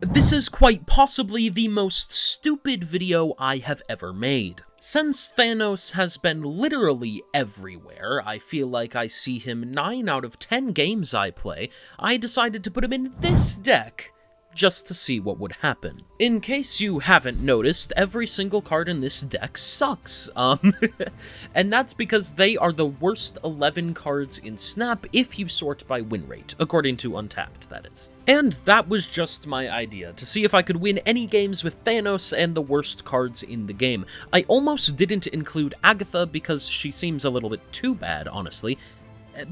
This is quite possibly the most stupid video I have ever made. Since Thanos has been literally everywhere, I feel like I see him 9 out of 10 games I play, I decided to put him in this deck, just to see what would happen. In case you haven't noticed, every single card in this deck sucks, and that's because they are the worst 11 cards in Snap if you sort by win rate, according to Untapped, that is. And that was just my idea, to see if I could win any games with Thanos and the worst cards in the game. I almost didn't include Agatha because she seems a little bit too bad, honestly,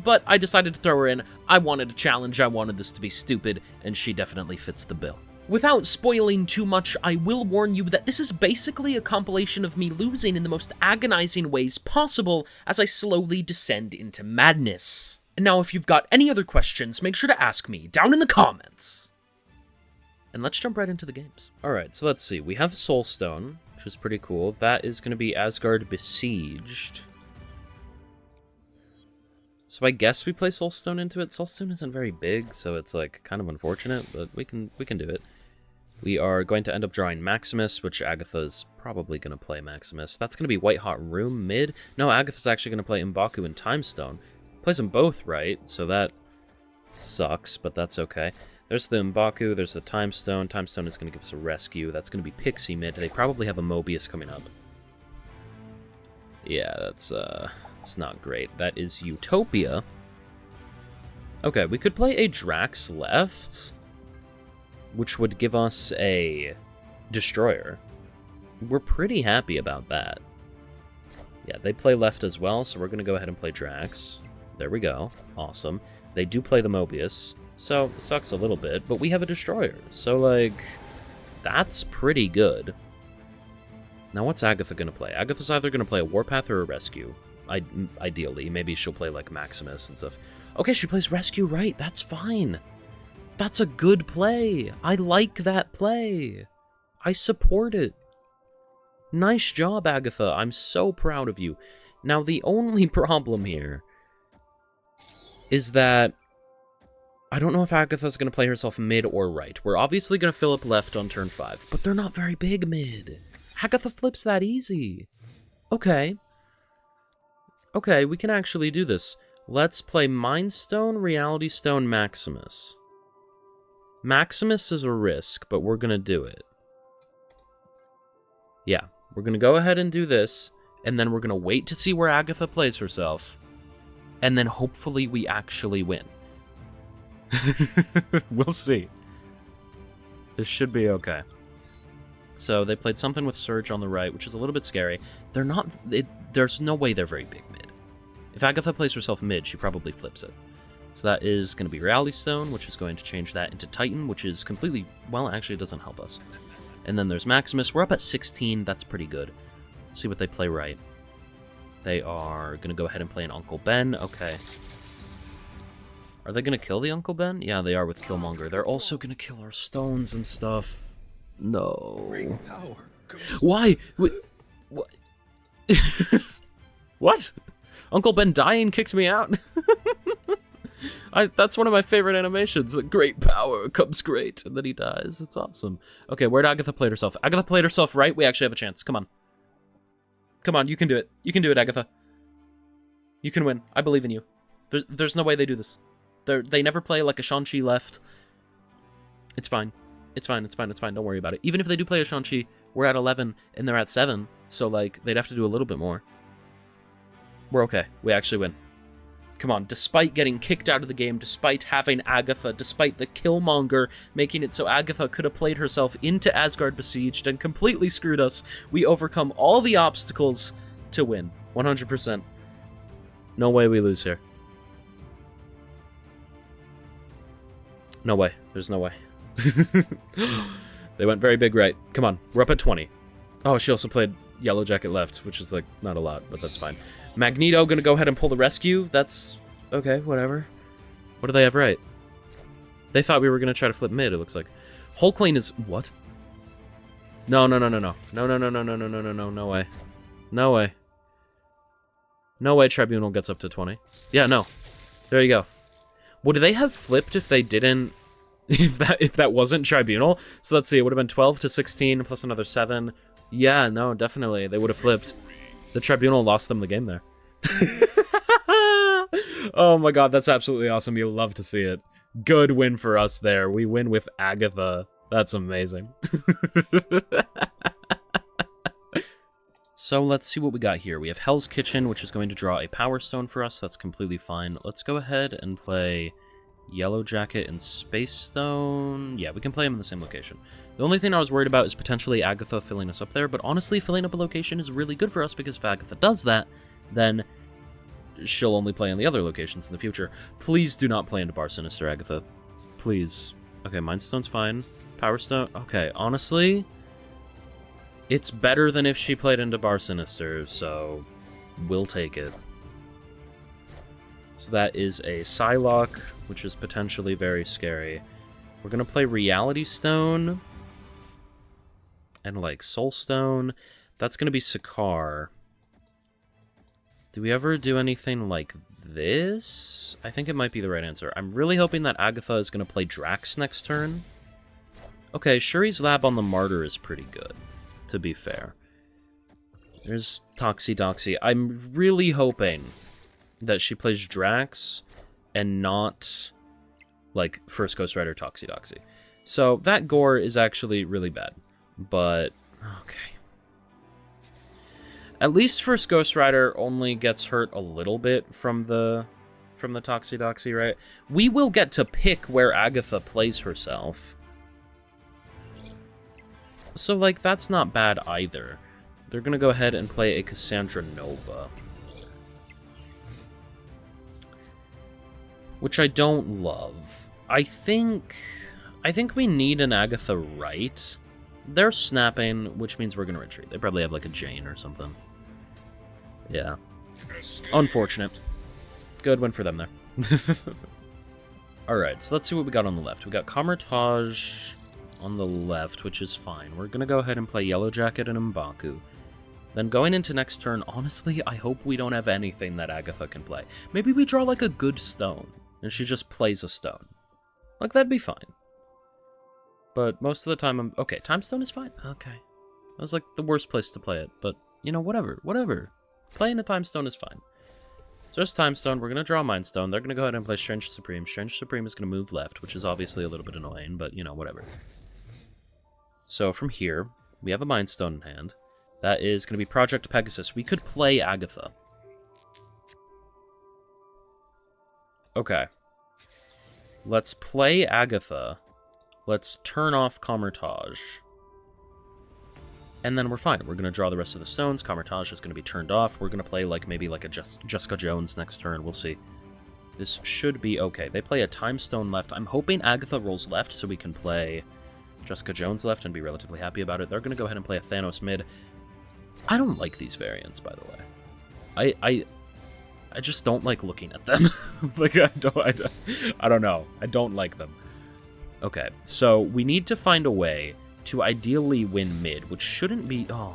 but I decided to throw her in. I wanted a challenge, I wanted this to be stupid, and she definitely fits the bill. Without spoiling too much, I will warn you that this is basically a compilation of me losing in the most agonizing ways possible as I slowly descend into madness. And now if you've got any other questions, make sure to ask me down in the comments. And let's jump right into the games. Alright, so let's see. We have Soulstone, which is pretty cool. That is going to be Asgard Besieged. So I guess we play Soulstone into it. Soulstone isn't very big, so it's like kind of unfortunate, but we can do it. We are going to end up drawing Maximus, which Agatha's probably going to play Maximus. That's going to be White Hot Room mid. No, Agatha's actually going to play M'Baku and Timestone. Plays them both right, so that sucks, but that's okay. There's the M'Baku, there's the Timestone. Timestone is going to give us a rescue. That's going to be Pixie mid. They probably have a Mobius coming up. Yeah, that's it's not great. That is Utopia. Okay, we could play a Drax left, which would give us a Destroyer. We're pretty happy about that. Yeah, they play left as well, so we're going to go ahead and play Drax. There we go. Awesome. They do play the Mobius, so it sucks a little bit, but we have a Destroyer, so, like, that's pretty good. Now, what's Agatha going to play? Agatha's either going to play a Warpath or a Rescue. Ideally. Maybe she'll play, like, Maximus and stuff. Okay, she plays Rescue right. That's fine. That's a good play. I like that play. I support it. Nice job, Agatha. I'm so proud of you. Now, the only problem here is that I don't know if Agatha's going to play herself mid or right. We're obviously going to fill up left on turn 5, but they're not very big mid. Agatha flips that easy. Okay. Okay, we can actually do this. Let's play Mind Stone, Reality Stone, Maximus. Maximus is a risk, but we're going to do it. Yeah, we're going to go ahead and do this, and then we're going to wait to see where Agatha plays herself, and then hopefully we actually win. We'll see. This should be okay. So they played something with Surge on the right, which is a little bit scary. They're not... there's no way they're very big mid. If Agatha plays herself mid, she probably flips it. So that is going to be Reality Stone, which is going to change that into Titan, which is completely... well, actually, it doesn't help us. And then there's Maximus. We're up at 16. That's pretty good. Let's see what they play right. They are going to go ahead and play an Uncle Ben. Okay. Are they going to kill the Uncle Ben? Yeah, they are with Killmonger. They're also going to kill our stones and stuff. No. Why? What? What? Uncle Ben dying kicked me out? That's one of my favorite animations. Great power comes great, and then he dies. It's awesome. Okay, where'd Agatha play herself? Agatha played herself right. We actually have a chance. Come on. Come on, you can do it. You can do it, Agatha. You can win. I believe in you. There's no way they do this. They never play like a Shang-Chi left. It's fine. It's fine, it's fine, it's fine. Don't worry about it. Even if they do play a Shang-Chi, we're at 11, and they're at 7. So, like, they'd have to do a little bit more. We're okay. We actually win. Come on. Despite getting kicked out of the game, despite having Agatha, despite the Killmonger making it so Agatha could have played herself into Asgard Besieged and completely screwed us, we overcome all the obstacles to win. 100%. No way we lose here. No way. There's no way. They went very big right. Come on. We're up at 20. Oh, she also played Yellow Jacket left, which is, like, not a lot, but that's fine. Magneto gonna go ahead and pull the rescue. That's... okay, whatever. What do they have right? They thought we were gonna try to flip mid, it looks like. Hulkling is... what? No, no, no, no, no. No, no, no, no, no, no, no, no, no, no way. No way. No way Tribunal gets up to 20. Yeah, no. There you go. Would they have flipped if they didn't if that wasn't Tribunal. So let's see, it would have been 12 to 16 plus another 7. Yeah, no, definitely. They would have flipped. The Tribunal lost them the game there. Oh my god, that's absolutely awesome. You'll love to see it. Good win for us there. We win with Agatha. That's amazing. So let's see what we got here. We have Hell's Kitchen, which is going to draw a Power Stone for us. That's completely fine. Let's go ahead and play Yellow Jacket and Space Stone. Yeah, we can play them in the same location. The only thing I was worried about is potentially Agatha filling us up there, but honestly, filling up a location is really good for us because if Agatha does that, then she'll only play on the other locations in the future. Please do not play into Bar Sinister, Agatha. Please. Okay, Mind Stone's fine. Power Stone. Okay, honestly, it's better than if she played into Bar Sinister, so we'll take it. So that is a Psylocke, which is potentially very scary. We're going to play Reality Stone and, like, Soul Stone. That's going to be Sakaar. Do we ever do anything like this? I think it might be the right answer. I'm really hoping that Agatha is going to play Drax next turn. Okay, Shuri's Lab on the Martyr is pretty good, to be fair. There's Toxie. I'm really hoping that she plays Drax and not, like, first Ghost Rider Toxie. So that gore is actually really bad, but okay. At least first Ghost Rider only gets hurt a little bit from the Toxie, right? We will get to pick where Agatha plays herself. So, like, that's not bad either. They're gonna go ahead and play a Cassandra Nova, which I don't love. I think we need an Agatha right. They're snapping, which means we're gonna retreat. They probably have, like, a Jane or something. Yeah. Unfortunate. Good win for them there. Alright, so let's see what we got on the left. We got Kamertage on the left, which is fine. We're gonna go ahead and play Yellow Jacket and M'Baku. Then going into next turn, honestly, I hope we don't have anything that Agatha can play. Maybe we draw, like, a good stone, and she just plays a stone. Like, that'd be fine. But most of the time, okay, Time Stone is fine. Okay. That was, like, the worst place to play it, but, you know, whatever. Playing a Time Stone is fine. So there's Time Stone. We're going to draw Mind Stone. They're going to go ahead and play Strange Supreme. Strange Supreme is going to move left, which is obviously a little bit annoying, but, you know, whatever. So from here, we have a Mind Stone in hand. That is going to be Project Pegasus. We could play Agatha. Okay. Let's play Agatha. Let's turn off Kamertage. And then we're fine. We're going to draw the rest of the stones. Kamertage is going to be turned off. We're going to play, like, maybe like a Jessica Jones next turn. We'll see. This should be okay. They play a Time Stone left. I'm hoping Agatha rolls left so we can play Jessica Jones left and be relatively happy about it. They're going to go ahead and play a Thanos mid. I don't like these variants, by the way. I just don't like looking at them. Like, I don't know. I don't like them. Okay, so we need to find a way to ideally win mid, which shouldn't be... Oh,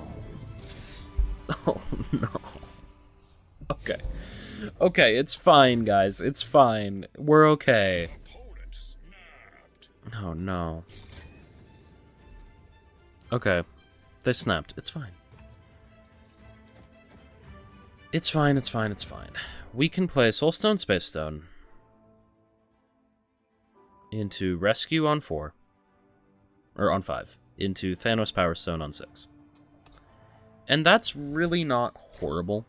no. Okay. Okay, it's fine, guys. It's fine. We're okay. Oh, no. Okay. They snapped. It's fine. It's fine. We can play Soulstone, Space Stone into Rescue on 4. Or on 5. Into Thanos Power Stone on 6. And that's really not horrible.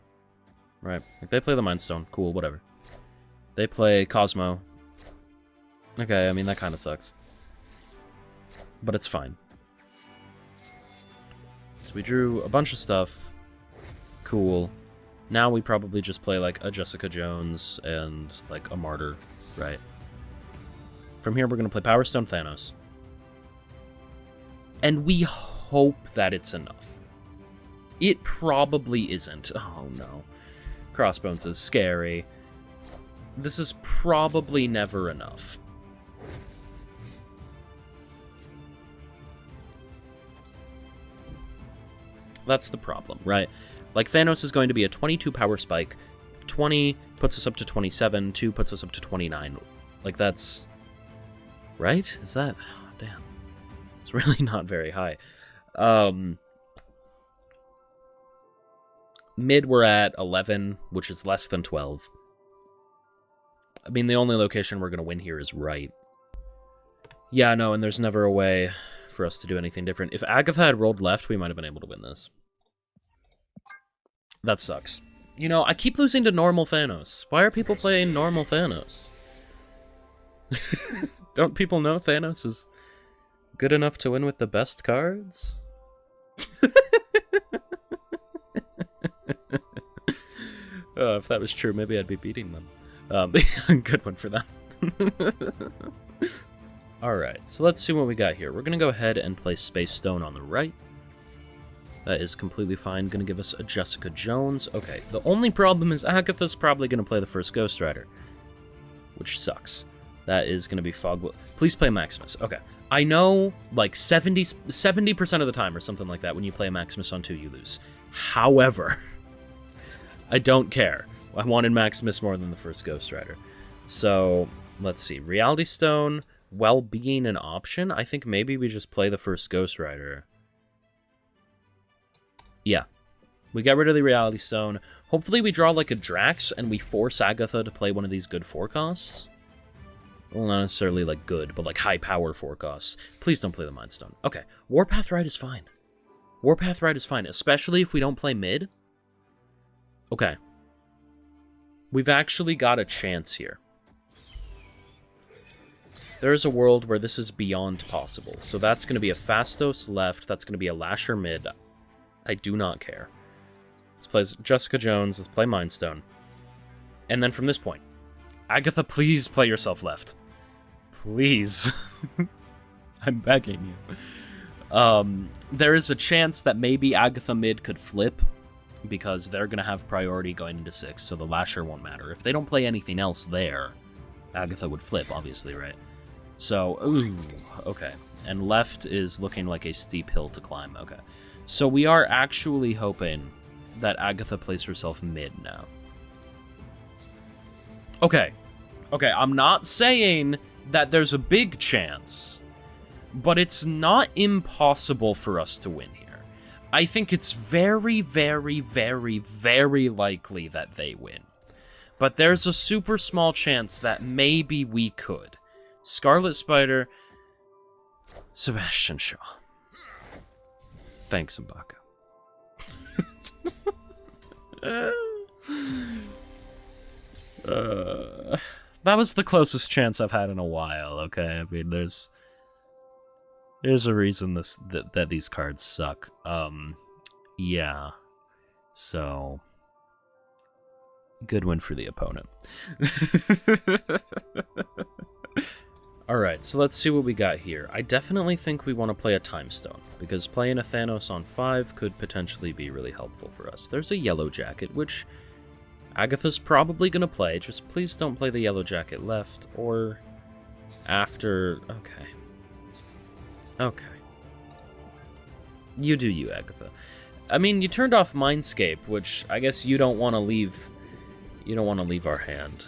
Right. If they play the Mind Stone, cool, whatever. They play Cosmo. Okay, I mean, that kind of sucks. But it's fine. So we drew a bunch of stuff. Cool. Now we probably just play, like, a Jessica Jones and, like, a Martyr, right? From here, we're going to play Power Stone Thanos. And we hope that it's enough. It probably isn't. Oh, no. Crossbones is scary. This is probably never enough. That's the problem, right? Like, Thanos is going to be a 22 power spike. 20 puts us up to 27. 2 puts us up to 29. Like, that's Right? Is that... Oh, damn. It's really not very high. Mid, we're at 11, which is less than 12. I mean, the only location we're going to win here is right. Yeah, no, and there's never a way for us to do anything different. If Agatha had rolled left, we might have been able to win this. That sucks. You know, I keep losing to normal Thanos. Why are people playing normal Thanos? Don't people know Thanos is good enough to win with the best cards? If that was true, maybe I'd be beating them. Good one for them. Alright, so let's see what we got here. We're going to go ahead and place Space Stone on the right. That is completely fine. Going to give us a Jessica Jones. Okay, the only problem is Agatha's probably going to play the first Ghost Rider, which sucks. That is going to be Fog. Please play Maximus. Okay, I know like 70% of the time or something like that, when you play Maximus on 2, you lose. However, I don't care. I wanted Maximus more than the first Ghost Rider. So, let's see. Reality Stone, while being an option, I think maybe we just play the first Ghost Rider. Yeah. We get rid of the Reality Stone. Hopefully we draw like a Drax and we force Agatha to play one of these good forecasts. Well, not necessarily like good, but like high power forecasts. Please don't play the Mind Stone. Okay. Warpath Ride is fine. Warpath Ride is fine, especially if we don't play mid. Okay. We've actually got a chance here. There is a world where this is beyond possible. So that's going to be a Fastos left. That's going to be a Lasher mid. I do not care. Let's play Jessica Jones. Let's play Mind Stone. And then from this point, Agatha, please play yourself left. Please. I'm begging you. There is a chance that maybe Agatha mid could flip, because they're going to have priority going into 6, so the Lasher won't matter. If they don't play anything else there, Agatha would flip, obviously, right? So, ooh, okay. And left is looking like a steep hill to climb, okay. So we are actually hoping that Agatha plays herself mid now. Okay. Okay, I'm not saying that there's a big chance, but it's not impossible for us to win here. I think it's very, very, very, very likely that they win. But there's a super small chance that maybe we could. Scarlet Spider, Sebastian Shaw. Thanks, Mbaka. That was the closest chance I've had in a while, okay? I mean, there's a reason that these cards suck. Yeah. So, good win for the opponent. Alright, so let's see what we got here. I definitely think we want to play a Time Stone, because playing a Thanos on 5 could potentially be really helpful for us. There's a Yellow Jacket, which Agatha's probably going to play. Just please don't play the Yellow Jacket left, or after... Okay. Okay. You do you, Agatha. I mean, you turned off Mindscape, which I guess you don't want to leave... You don't want to leave our hand.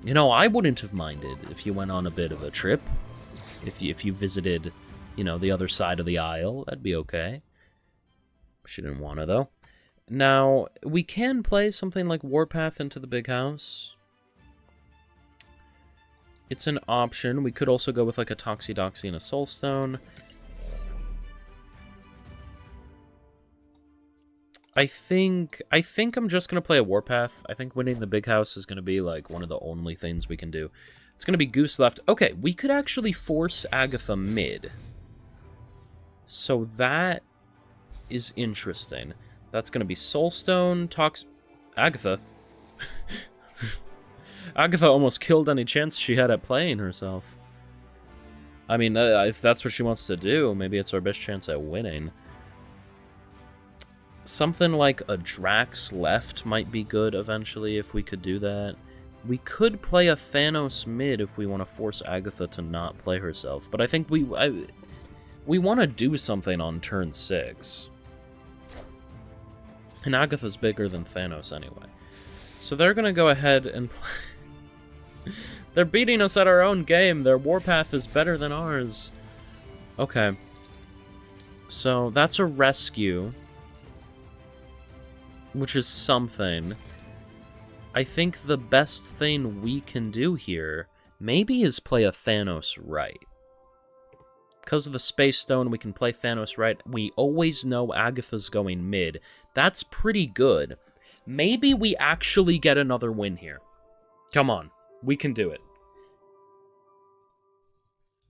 You know, I wouldn't have minded if you went on a bit of a trip. If you visited, you know, the other side of the aisle, that'd be okay. She didn't want to, though. Now, we can play something like Warpath into the big house. It's an option. We could also go with like a Toxie and a Soulstone. I think I'm just going to play a Warpath. I think winning the big house is going to be like one of the only things we can do. It's going to be Goose left. Okay, we could actually force Agatha mid. So that is interesting. That's going to be Soulstone, Agatha. Agatha almost killed any chance she had at playing herself. I mean, if that's what she wants to do, maybe it's our best chance at winning. Something like a Drax left might be good eventually if we could do that. We could play a Thanos mid if we want to force Agatha to not play herself, but I think we want to do something on turn 6. And Agatha's bigger than Thanos anyway. So they're going to go ahead and play... They're beating us at our own game. Their warpath is better than ours. Okay. So, that's a rescue. Which is something. I think the best thing we can do here maybe is play a Thanos right. Because of the Space Stone, we can play Thanos right. We always know Agatha's going mid. That's pretty good. Maybe we actually get another win here. Come on. We can do it.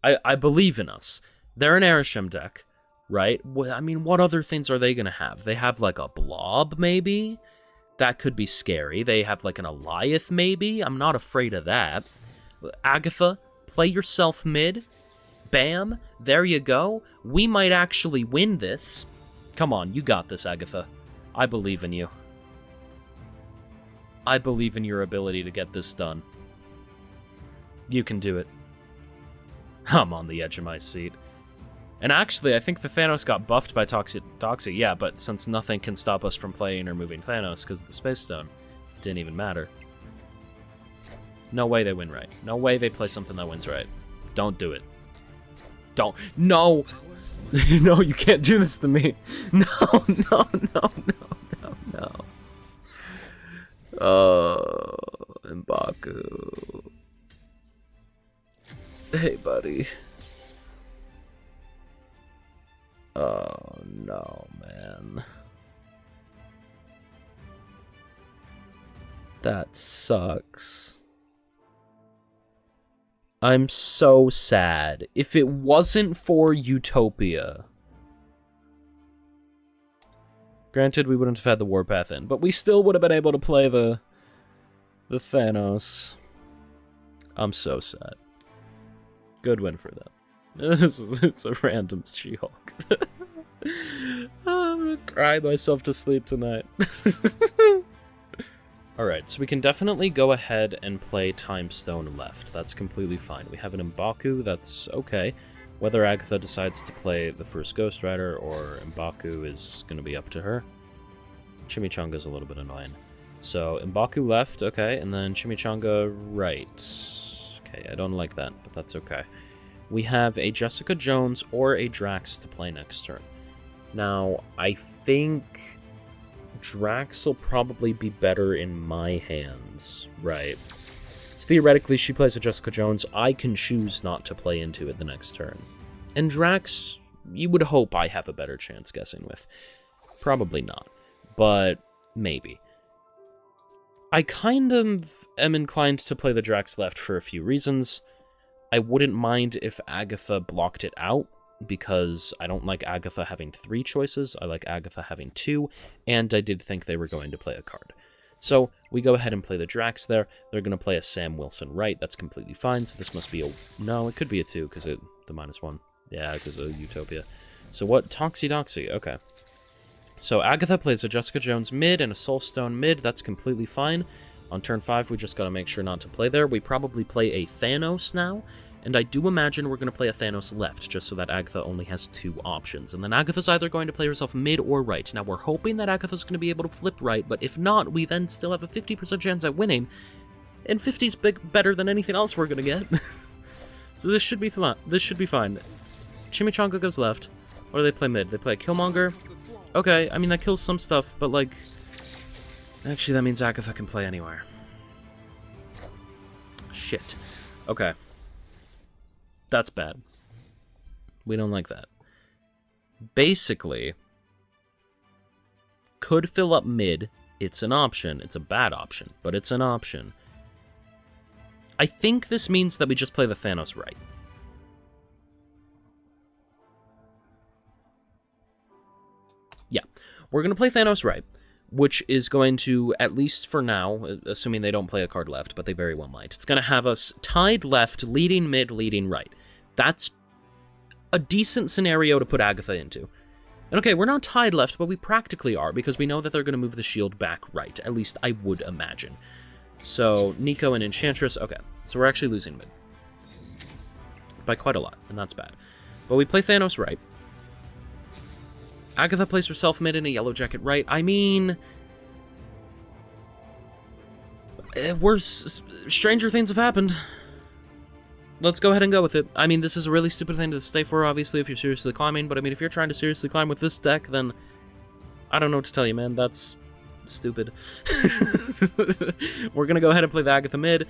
I believe in us. They're an Airshim deck, right? I mean, what other things are they going to have? They have, like, a Blob, maybe? That could be scary. They have, like, an Eliath, maybe? I'm not afraid of that. Agatha, play yourself mid. Bam. There you go. We might actually win this. Come on, you got this, Agatha. I believe in you. I believe in your ability to get this done. You can do it. I'm on the edge of my seat. And actually, I think the Thanos got buffed by Toxic. Yeah, but since nothing can stop us from playing or moving Thanos because of the Space Stone, it didn't even matter. No way they win right. No way they play something that wins right. Don't do it. Don't. No! No, you can't do this to me. No, no, no, no, no, no. M'Baku. Hey, buddy. Oh, no, man. That sucks. I'm so sad. If it wasn't for Utopia... Granted, we wouldn't have had the Warpath in, but we still would have been able to play the Thanos. I'm so sad. Good win for them. It's a random She-Hulk. I'm gonna cry myself to sleep tonight. Alright, so we can definitely go ahead and play Time Stone left. That's completely fine. We have an M'Baku, that's okay. Whether Agatha decides to play the first Ghost Rider or M'Baku is going to be up to her. Chimichanga's a little bit annoying. So, M'Baku left, okay, and then Chimichanga right. Okay, I don't like that, but that's okay. We have a Jessica Jones or a Drax to play next turn. Now, I think Drax will probably be better in my hands, right? So theoretically, she plays a Jessica Jones. I can choose not to play into it the next turn. And Drax, you would hope I have a better chance guessing with. Probably not, but maybe. I kind of am inclined to play the Drax left for a few reasons. I wouldn't mind if Agatha blocked it out, because I don't like Agatha having 3 choices. I like Agatha having 2, and I did think they were going to play a card. So we go ahead and play the Drax there. They're going to play a Sam Wilson right. That's completely fine. So this must be a... No, it could be a 2, because the -1. Yeah, because of Utopia. So what? Toxie. Okay. So Agatha plays a Jessica Jones mid and a Soulstone mid. That's completely fine. On turn 5, we just got to make sure not to play there. We probably play a Thanos now, and I do imagine we're going to play a Thanos left, just so that Agatha only has 2 options. And then Agatha's either going to play herself mid or right. Now, we're hoping that Agatha's going to be able to flip right, but if not, we then still have a 50% chance at winning, and 50's better than anything else we're going to get. So this should be fine. This should be fine. Chimichanga goes left. Or do they play mid? They play Killmonger. Okay, I mean, that kills some stuff, but, like... Actually, that means Agatha can play anywhere. Shit. Okay. That's bad. We don't like that. Basically, could fill up mid. It's an option. It's a bad option, but it's an option. I think this means that we just play the Thanos right. Yeah. We're going to play Thanos right, which is going to, at least for now, assuming they don't play a card left, but they very well might, it's going to have us tied left, leading mid, leading right. That's a decent scenario to put Agatha into. And okay, we're not tied left, but we practically are, because we know that they're going to move the shield back right. At least I would imagine. So, Nico and Enchantress, okay. So we're actually losing mid. By quite a lot, and that's bad. But we play Thanos right. Agatha plays herself mid and a Yellow Jacket right. I mean... Stranger things have happened. Let's go ahead and go with it. I mean, this is a really stupid thing to stay for, obviously, if you're seriously climbing, but I mean, if you're trying to seriously climb with this deck, then I don't know what to tell you, man. That's stupid. We're gonna go ahead and play the Agatha mid.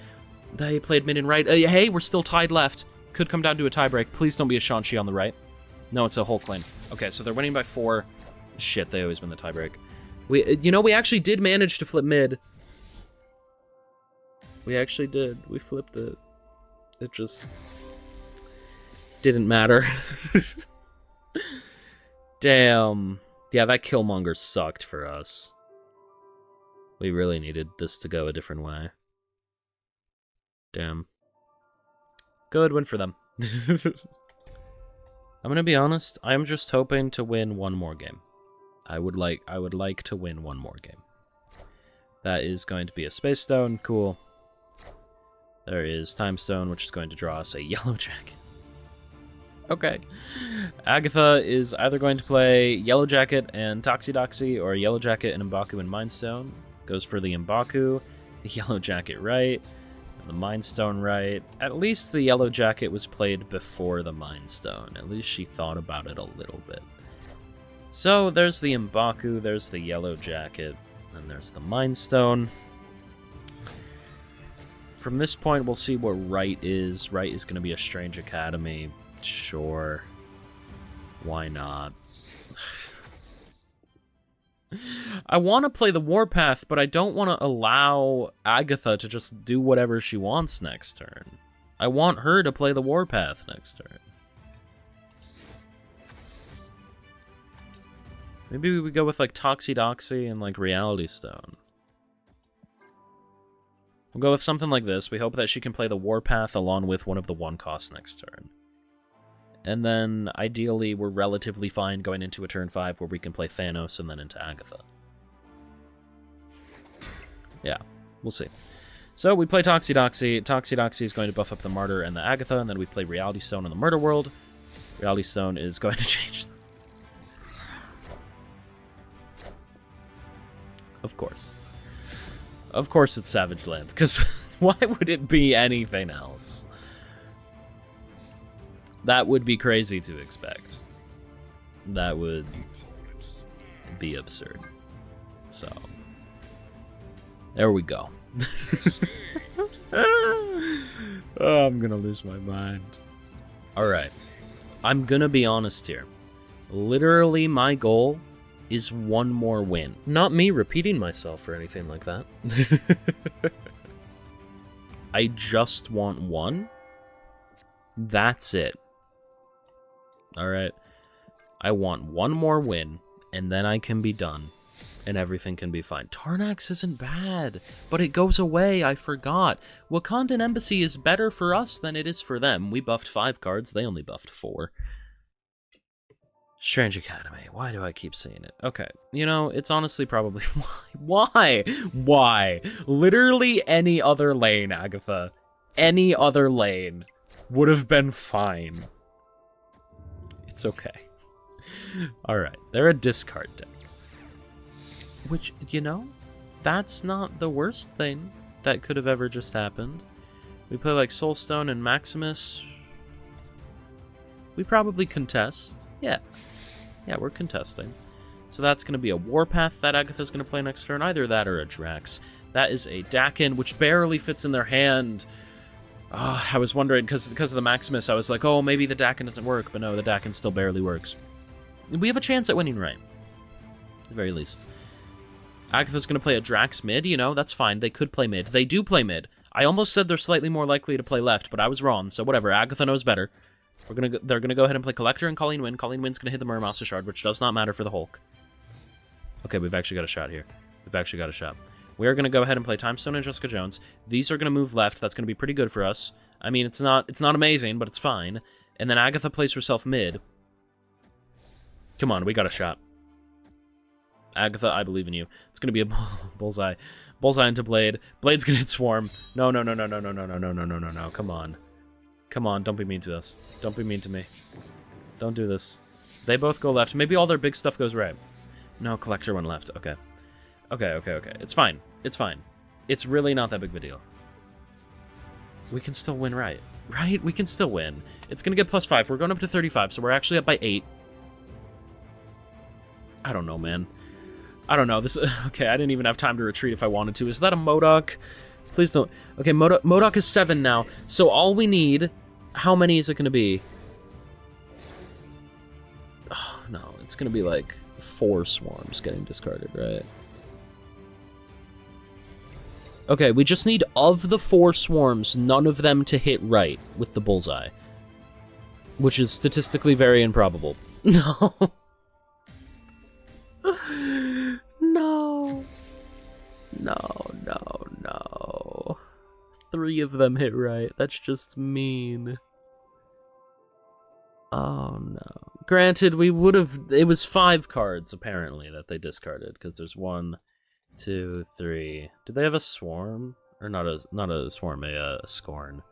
They played mid and right. Hey, we're still tied left. Could come down to a tiebreak. Please don't be a Shang-Chi on the right. No, it's a Hulk lane. Okay, so they're winning by 4. Shit, they always win the tiebreak. We actually did manage to flip mid. We actually did. We flipped it. It just didn't matter. Damn. Yeah, that Killmonger sucked for us. We really needed this to go a different way. Damn. Good win for them. I'm gonna be honest, I'm just hoping to win one more game. I would like to win one more game. That is going to be a Space Stone, cool. There is Time Stone, which is going to draw us a Yellow Jacket. Okay. Agatha is either going to play Yellow Jacket and Toxidoxy, or Yellow Jacket and M'Baku and Mind Stone. Goes for the M'Baku, the Yellow Jacket right, and the Mind Stone right. At least the Yellow Jacket was played before the Mind Stone. At least she thought about it a little bit. So there's the M'Baku, there's the Yellow Jacket, and there's the Mind Stone. From this point, we'll see what right is. Right is going to be a Strange Academy. Sure. Why not? I want to play the Warpath, but I don't want to allow Agatha to just do whatever she wants next turn. I want her to play the Warpath next turn. Maybe we go with, like, Toxidoxy and, like, Reality Stone. We'll go with something like this. We hope that she can play the Warpath along with one of the 1-costs next turn. And then, ideally, we're relatively fine going into a turn 5 where we can play Thanos and then into Agatha. Yeah, we'll see. So, we play Toxidoxy. Toxidoxy is going to buff up the Martyr and the Agatha, and then we play Reality Stone on the Murder World. Reality Stone is going to change. Of course. Of course it's Savage Lands, because why would it be anything else? That would be crazy to expect. That would be absurd. So, there we go. Oh, I'm gonna lose my mind. Alright. I'm gonna be honest here. Literally, my goal is one more win. Not me repeating myself or anything like that. I just want one. That's it. Alright. I want one more win, and then I can be done, and everything can be fine. Tarnax isn't bad, but it goes away, I forgot. Wakandan Embassy is better for us than it is for them. We buffed 5 cards, they only buffed 4. Strange Academy. Why do I keep saying it? Okay, you know, it's honestly probably... Why? Why? Literally any other lane, Agatha. Any other lane would have been fine. It's okay. Alright, they're a discard deck. Which, you know, that's not the worst thing that could have ever just happened. We play like Soulstone and Maximus. We probably contest. Yeah. Yeah, we're contesting. So that's going to be a Warpath that Agatha's going to play next turn. Either that or a Drax. That is a Dakin, which barely fits in their hand. I was wondering, because of the Maximus, I was like, oh, maybe the Dakin doesn't work. But no, the Dakin still barely works. We have a chance at winning right. At the very least. Agatha's going to play a Drax mid, you know, that's fine. They could play mid. They do play mid. I almost said they're slightly more likely to play left, but I was wrong, so whatever. Agatha knows better. They're gonna go ahead and play Collector and Colleen Wynn. Colleen Wynn's gonna hit the Murmaster Shard, which does not matter for the Hulk. Okay, we've actually got a shot here. We've actually got a shot. We are gonna go ahead and play Time Stone and Jessica Jones. These are gonna move left. That's gonna be pretty good for us. I mean, it's not amazing, but it's fine. And then Agatha plays herself mid. Come on, we got a shot. Agatha, I believe in you. It's gonna be a bullseye. Bullseye into Blade. Blade's gonna hit Swarm. No. Come on. Come on, don't be mean to us. Don't be mean to me. Don't do this. They both go left. Maybe all their big stuff goes right. No, Collector went left. Okay. Okay. It's fine. It's fine. It's really not that big of a deal. We can still win, right? Right? We can still win. It's going to get +5. We're going up to 35, so we're actually up by 8. I don't know, man. I don't know. This okay, I didn't even have time to retreat if I wanted to. Is that a MODOK? Please don't. Okay, MODOK is 7 now. So all we need... How many is it going to be? Oh, no. It's going to be like 4 swarms getting discarded, right? Okay, we just need, of the 4 swarms, none of them to hit right with the bullseye. Which is statistically very improbable. No. No. No. 3 of them hit right. That's just mean. Oh, no. Granted, we would have... It was 5 cards, apparently, that they discarded. Because there's 1, 2, 3... Did they have a swarm? Or not a swarm, a scorn.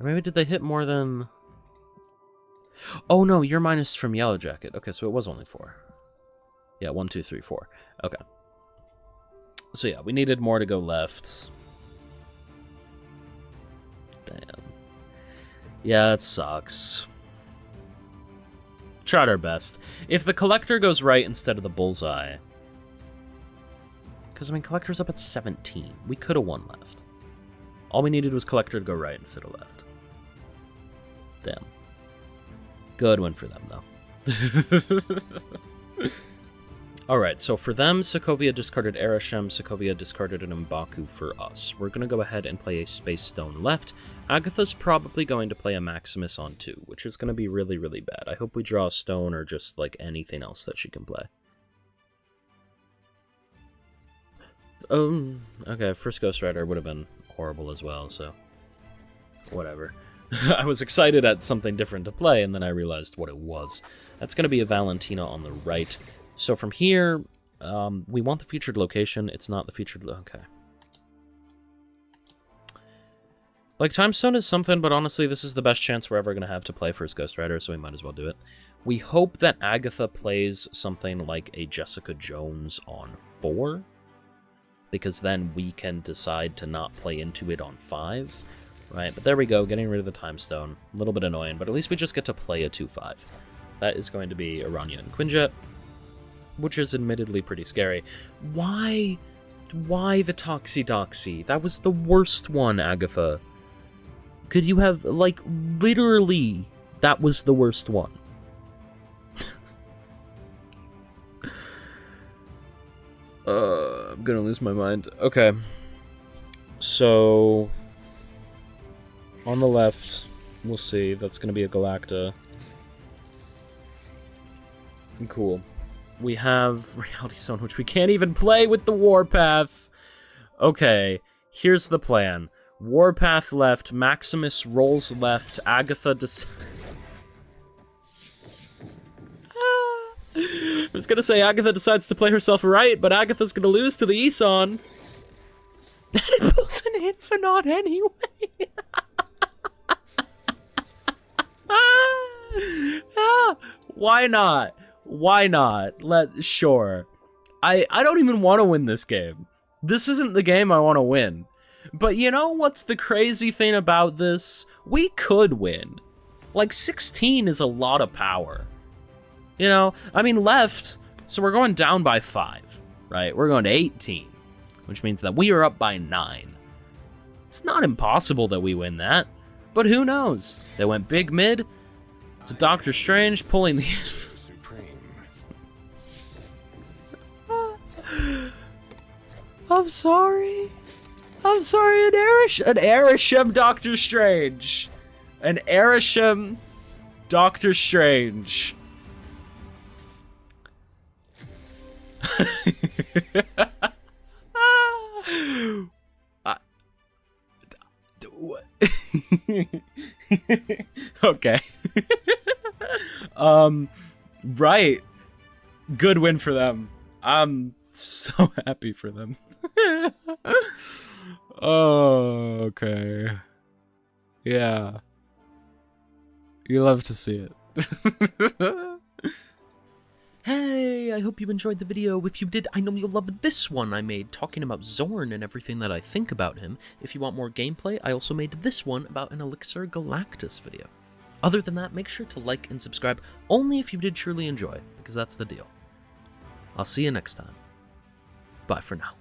Or maybe did they hit more than... Oh, no, you're minus from Yellow Jacket. Okay, so it was only 4. Yeah, 1, 2, 3, 4. Okay. So yeah, we needed more to go left. Damn. Yeah, that sucks. Tried our best. If the Collector goes right instead of the bullseye... Because, I mean, Collector's up at 17. We could have won left. All we needed was Collector to go right instead of left. Damn. Good win for them, though. Alright, so for them, Sokovia discarded Arishem, Sokovia discarded an M'Baku for us. We're going to go ahead and play a Space Stone left. Agatha's probably going to play a Maximus on 2, which is going to be really, really bad. I hope we draw a Stone or just, like, anything else that she can play. Okay, first Ghost Rider would have been horrible as well, so... Whatever. I was excited at something different to play, and then I realized what it was. That's going to be a Valentina on the right. So from here, we want the featured location. It's not the featured... Okay. Like, Time Stone is something, but honestly, this is the best chance we're ever going to have to play first Ghost Rider, so we might as well do it. We hope that Agatha plays something like a Jessica Jones on 4, because then we can decide to not play into it on 5, right? But there we go, getting rid of the Time Stone. A little bit annoying, but at least we just get to play a 2-5. That is going to be Aranya and Quinjet, which is admittedly pretty scary. Why the Toxie? That was the worst one, Agatha. Could you have, like, literally, that was the worst one. I'm gonna lose my mind. Okay. So, on the left, we'll see. That's gonna be a Galacta. Cool. We have Reality Stone, which we can't even play with the Warpath. Okay, here's the plan. Warpath left, Maximus rolls left, Agatha I was gonna say Agatha decides to play herself right, but Agatha's gonna lose to the Isan. And it pulls an Infinite anyway. Why not? Why not? Sure. I don't even want to win this game. This isn't the game I want to win. But you know what's the crazy thing about this? We could win. Like, 16 is a lot of power. You know, I mean, left, so we're going down by 5, right? We're going to 18, which means that we are up by 9. It's not impossible that we win that, but who knows? They went big mid. It's a Doctor Strange pulling the... I'm sorry. I'm sorry, an Arishem Doctor Strange. An Arishem Doctor Strange. Okay. Right. Good win for them. I'm so happy for them. Oh, okay. Yeah. You love to see it. Hey, I hope you enjoyed the video. If you did, I know you'll love this one I made talking about Zorn and everything that I think about him. If you want more gameplay, I also made this one about an Elixir Galactus video. Other than that, make sure to like and subscribe only if you did truly enjoy, because that's the deal. I'll see you next time. Bye for now.